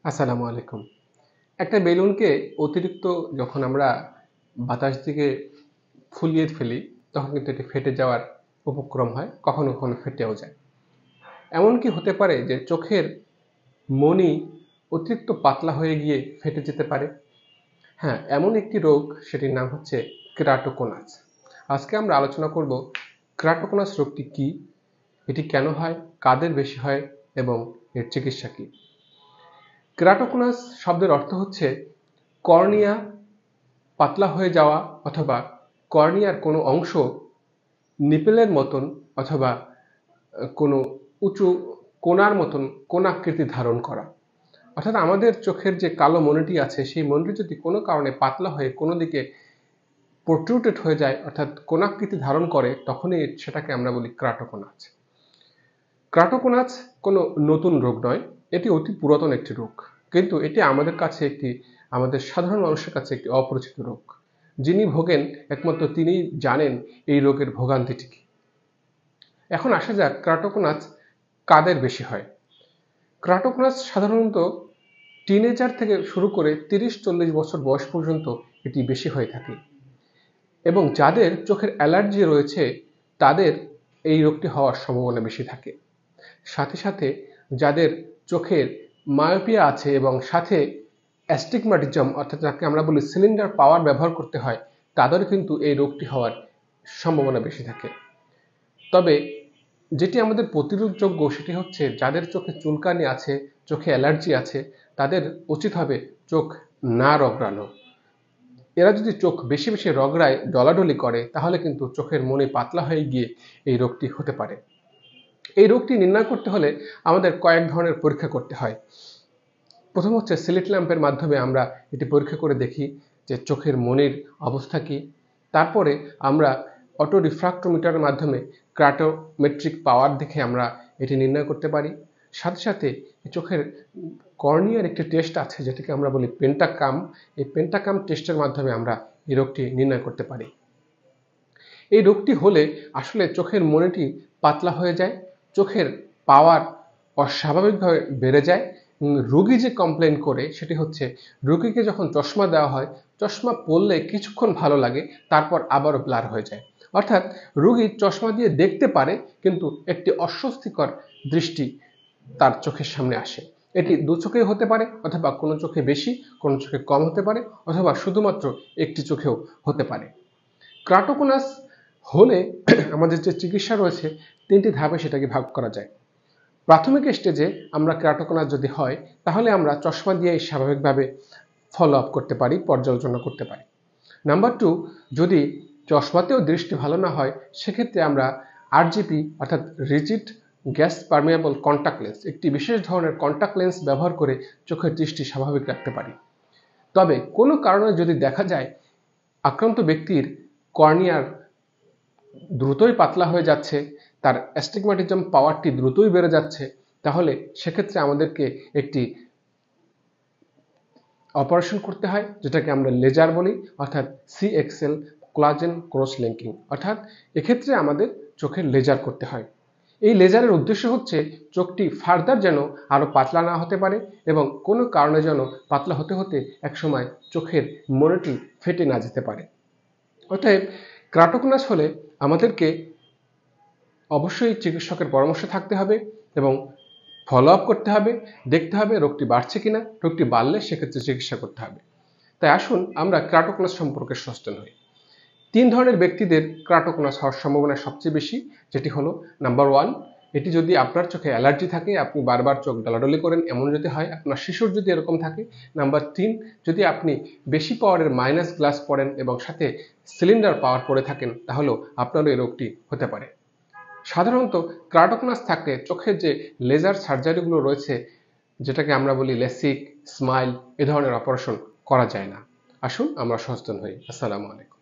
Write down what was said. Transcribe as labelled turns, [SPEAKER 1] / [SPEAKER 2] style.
[SPEAKER 1] আসসালামু আলাইকুম। একটা বেলুনকে অতিরিক্ত যখন আমরা বাতাস দিকে ফুলিয়ে ফেলি, তখন কিন্তু এটি ফেটে যাওয়ার উপক্রম হয়, কখনো কখনো ফেটেও যায়। এমনকি হতে পারে যে চোখের মণি অতিরিক্ত পাতলা হয়ে গিয়ে ফেটে যেতে পারে। হ্যাঁ, এমন একটি রোগ, সেটির নাম হচ্ছে কেরাটোকোনাস। আজকে আমরা আলোচনা করব কেরাটোকোনাস রোগটি কী, এটি কেন হয়, কাদের বেশি হয় এবং এর চিকিৎসা কী। কেরাটোকোনাস শব্দের অর্থ হচ্ছে কর্নিয়া পাতলা হয়ে যাওয়া অথবা কর্নিয়ার কোনো অংশ নিপেলের মতন অথবা কোনো উঁচু কোণার মতন কোণাকৃতি ধারণ করা। অর্থাৎ আমাদের চোখের যে কালো মণিটি আছে, সেই মণিটি যদি কোনো কারণে পাতলা হয়ে কোনো দিকে প্রোট্রুটেড হয়ে যায়, অর্থাৎ কোণাকৃতি ধারণ করে, তখনই সেটাকে আমরা বলি কেরাটোকোনাস। কেরাটোকোনাস কোনো নতুন রোগ নয়, এটি অতি পুরাতন একটি রোগ, কিন্তু এটি আমাদের সাধারণ মানুষের কাছে একটি অপরিচিত রোগ। যিনি ভোগেন একমাত্র তিনিই জানেন এই রোগের ভোগান্তিটি কি। এখন আসা যাক কেরাটোকোনাস কাদের বেশি হয়। কেরাটোকোনাস সাধারণত টিনেজার থেকে শুরু করে 30-40 বছর বয়স পর্যন্ত এটি বেশি হয়ে থাকে, এবং যাদের চোখের অ্যালার্জি রয়েছে তাদের এই রোগটি হওয়ার সম্ভাবনা বেশি থাকে। সাথে সাথে যাদের চোখের মায়োপিয়া আছে এবং সাথে অ্যাস্টিগম্যাটিজম, অর্থাৎ যাকে আমরা বলি সিলিন্ডার পাওয়ার ব্যবহার করতে হয়, তাদের কিন্তু এই রোগটি হওয়ার সম্ভাবনা বেশি থাকে। তবে যেটি আমাদের প্রতিরোধযোগ্য সেটি হচ্ছে যাদের চোখে চুলকানি আছে, চোখে অ্যালার্জি আছে, তাদের উচিত হবে চোখ না রগড়ানো। এরা যদি চোখ বেশি বেশি রগড়ায়, ডলাডলি করে, তাহলে কিন্তু চোখের মণি পাতলা হয়ে গিয়ে এই রোগটি হতে পারে। এই রোগটি নির্ণয় করতে হলে আমাদের কয়েক ধরনের পরীক্ষা করতে হয়। প্রথম হচ্ছে স্লিট ল্যাম্পের মাধ্যমে আমরা এটি পরীক্ষা করে দেখি যে চোখের মণির অবস্থা কী। তারপরে আমরা অটো রিফ্র্যাক্টোমিটারের মাধ্যমে কেরাটোমেট্রিক পাওয়ার দেখে আমরা এটি নির্ণয় করতে পারি। সাথে সাথে চোখের কর্নিয়ার একটি টেস্ট আছে, যেটাকে আমরা বলি পেন্টাকাম। এই পেন্টাকাম টেস্টের মাধ্যমে আমরা এই রোগটি নির্ণয় করতে পারি। এই রোগটি হলে আসলে চোখের মণিটি পাতলা হয়ে যায়, চোখের পাওয়ার অস্বাভাবিকভাবে বেড়ে যায়। রোগী যে কমপ্লেন করে সেটি হচ্ছে, রোগীকে যখন চশমা দেওয়া হয়, চশমা পরলে কিছুক্ষণ ভালো লাগে, তারপর আবারও ব্লার হয়ে যায়। অর্থাৎ রোগী চশমা দিয়ে দেখতে পারে, কিন্তু একটি অস্বস্তিকর দৃষ্টি তার চোখের সামনে আসে। এটি দু চোখে হতে পারে, অথবা কোনো চোখে বেশি, কোনো চোখে কম হতে পারে, অথবা শুধুমাত্র একটি চোখেও হতে পারে। কেরাটোকোনাস হলে আমাদের যে চিকিৎসা রয়েছে, 3টি ধাপে সেটাকে ভাগ করা যায়। প্রাথমিক স্টেজে আমরা কেরাটোকোনাস যদি হয়, তাহলে আমরা চশমা দিয়ে স্বাভাবিকভাবে ফলো আপ করতে পারি, পর্যালোচনা করতে পারি। নাম্বার 2, যদি চশমাতেও দৃষ্টি ভালো না হয়, সেক্ষেত্রে আমরা আরজিপি অর্থাৎ rigid gas permeable contact lens, একটি বিশেষ ধরনের কন্ট্যাক্ট লেন্স ব্যবহার করে চোখের দৃষ্টি স্বাভাবিক রাখতে পারি। তবে কোনো কারণে যদি দেখা যায় আক্রান্ত ব্যক্তির কর্নিয়ার দ্রুতই পাতলা হয়ে যাচ্ছে, তার অ্যাস্টিগম্যাটিজম পাওয়ারটি দ্রুতই বেড়ে যাচ্ছে, তাহলে সেক্ষেত্রে আমাদেরকে একটি অপারেশন করতে হয়, যেটাকে আমরা লেজার বলি, অর্থাৎ CXL কোলাজেন ক্রস লিঙ্কিং। অর্থাৎ এক্ষেত্রে আমাদের চোখের লেজার করতে হয়। এই লেজারের উদ্দেশ্য হচ্ছে চোখটি ফার্দার যেন আরও পাতলা না হতে পারে, এবং কোনো কারণে যেন পাতলা হতে হতে একসময় চোখের মণিটি ফেটে না যেতে পারে। অতএব কেরাটোকোনাস হলে আমাদেরকে অবশ্যই চিকিৎসকের পরামর্শ থাকতে হবে এবং ফলো আপ করতে হবে, দেখতে হবে রোগটি বাড়ছে কিনা। রোগটি বাড়লে সেক্ষেত্রে চিকিৎসা করতে হবে। তাই আসুন আমরা কেরাটোকোনাস সম্পর্কে সচেতন হই। 3 ধরনের ব্যক্তিদের কেরাটোকোনাস হওয়ার সম্ভাবনা সবচেয়ে বেশি, যেটি হলো নাম্বার 1, এটি যদি আপনার চোখে অ্যালার্জি থাকে, আপনি বারবার চোখ ডলাডলি করেন, এমন যদি হয়, আপনার শিশুর যদি এরকম থাকে। নাম্বার 3, যদি আপনি বেশি পাওয়ারের মাইনাস গ্লাস পরেন এবং সাথে সিলিন্ডার পাওয়ার পরে থাকেন, তাহলেও আপনারও এই রোগটি হতে পারে। সাধারণত কেরাটোকোনাস থাকলে চোখের যে লেজার সার্জারিগুলো রয়েছে, যেটাকে আমরা বলি লেসিক, স্মাইল, এ ধরনের অপারেশন করা যায় না। আসুন আমরা সচেতন হই। আসসালামু আলাইকুম।